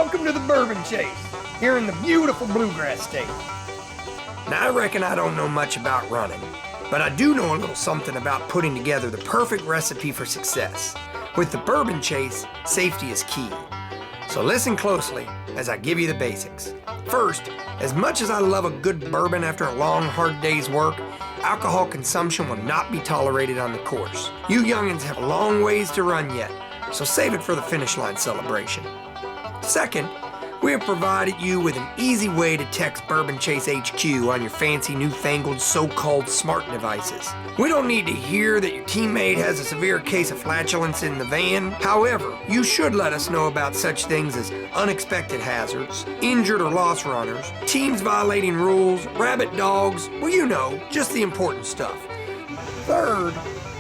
Welcome to the Bourbon Chase, here in the beautiful Bluegrass state. Now, I reckon I don't know much about running, but I do know a little something about putting together the perfect recipe for success. With the Bourbon Chase, safety is key. So listen closely as I give you the basics. First, as much as I love a good bourbon after a long, hard day's work, alcohol consumption will not be tolerated on the course. You youngins have a long ways to run yet, so save it for the finish line celebration. Second, we have provided you with an easy way to text Bourbon Chase HQ on your fancy newfangled so-called smart devices. We don't need to hear that your teammate has a severe case of flatulence in the van. However, you should let us know about such things as unexpected hazards, injured or lost runners, teams violating rules, rabid dogs, well, you know, just the important stuff. Third,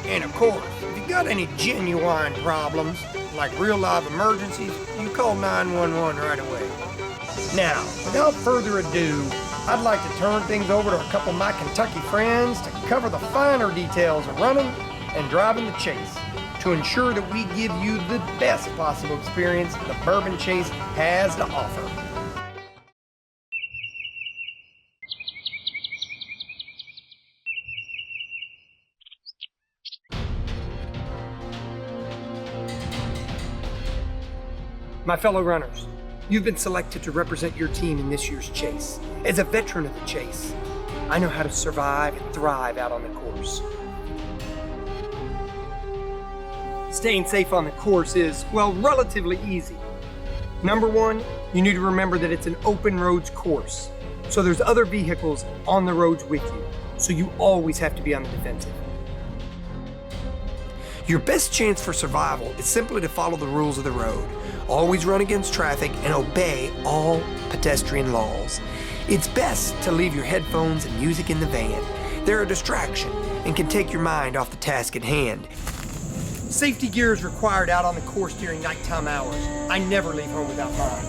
and of course, if you got any genuine problems, like real live emergencies, you call 911 right away. Now, without further ado, I'd like to turn things over to a couple of my Kentucky friends to cover the finer details of running and driving the Chase to ensure that we give you the best possible experience the Bourbon Chase has to offer. My fellow runners, you've been selected to represent your team in this year's Chase. As a veteran of the Chase, I know how to survive and thrive out on the course. Staying safe on the course is, well, relatively easy. Number one, you need to remember that it's an open roads course, so there's other vehicles on the roads with you, so you always have to be on the defensive. Your best chance for survival is simply to follow the rules of the road. Always run against traffic and obey all pedestrian laws. It's best to leave your headphones and music in the van. They're a distraction and can take your mind off the task at hand. Safety gear is required out on the course during nighttime hours. I never leave home without mine.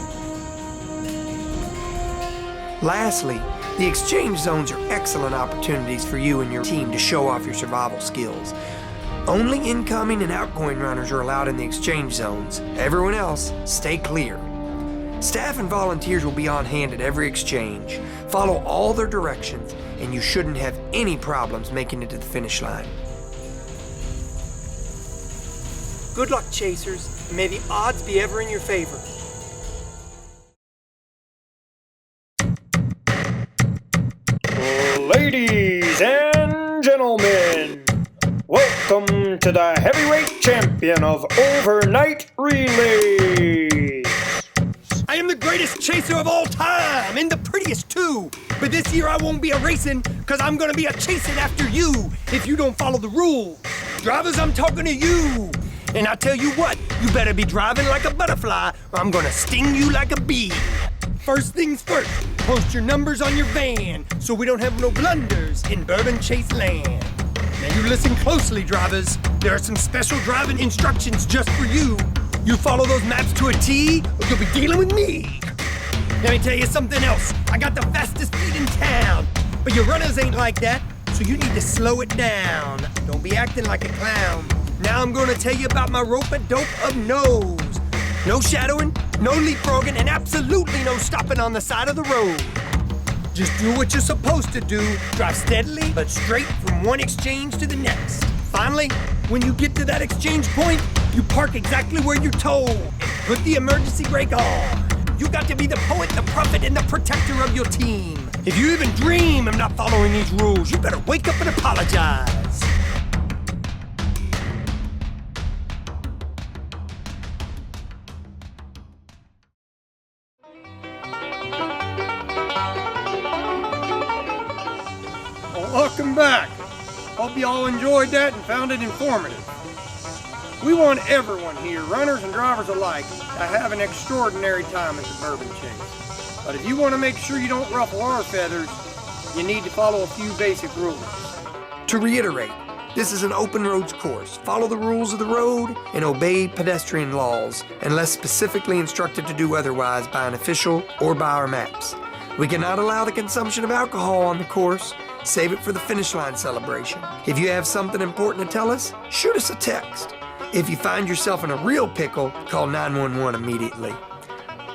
Lastly, the exchange zones are excellent opportunities for you and your team to show off your survival skills. Only incoming and outgoing runners are allowed in the exchange zones. Everyone else, stay clear. Staff and volunteers will be on hand at every exchange. Follow all their directions, and you shouldn't have any problems making it to the finish line. Good luck, chasers, and may the odds be ever in your favor. Ladies and gentlemen, welcome to the heavyweight champion of overnight relays. I am the greatest chaser of all time, and the prettiest too. But this year I won't be a racing, cause I'm gonna be a chasing after you if you don't follow the rules. Drivers, I'm talking to you. And I tell you what, you better be driving like a butterfly, or I'm gonna sting you like a bee. First things first, post your numbers on your van, so we don't have no blunders in Bourbon Chase land. Now you listen closely, drivers. There are some special driving instructions just for you. You follow those maps to a T, or you'll be dealing with me. Let me tell you something else. I got the fastest speed in town, but your runners ain't like that, so you need to slow it down. Don't be acting like a clown. Now I'm gonna tell you about my rope-a-dope of no's. No shadowing, no leapfrogging, and absolutely no stopping on the side of the road. Just do what you're supposed to do. Drive steadily, but straight from one exchange to the next. Finally, when you get to that exchange point, you park exactly where you're told and put the emergency brake on. You got to be the poet, the prophet, and the protector of your team. If you even dream of not following these rules, you better wake up and apologize. Welcome back. Hope you all enjoyed that and found it informative. We want everyone here, runners and drivers alike, to have an extraordinary time at the Bourbon Chase. But if you want to make sure you don't ruffle our feathers, you need to follow a few basic rules. To reiterate, this is an open roads course. Follow the rules of the road and obey pedestrian laws, unless specifically instructed to do otherwise by an official or by our maps. We cannot allow the consumption of alcohol on the course. Save it for the finish line celebration. If you have something important to tell us, shoot us a text. If you find yourself in a real pickle, call 911 immediately.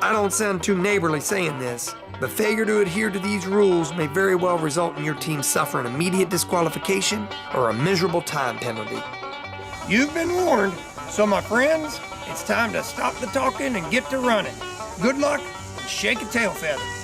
I don't sound too neighborly saying this, but failure to adhere to these rules may very well result in your team suffering immediate disqualification or a miserable time penalty. You've been warned. So, my friends, it's time to stop the talking and get to running. Good luck and shake a tail feather.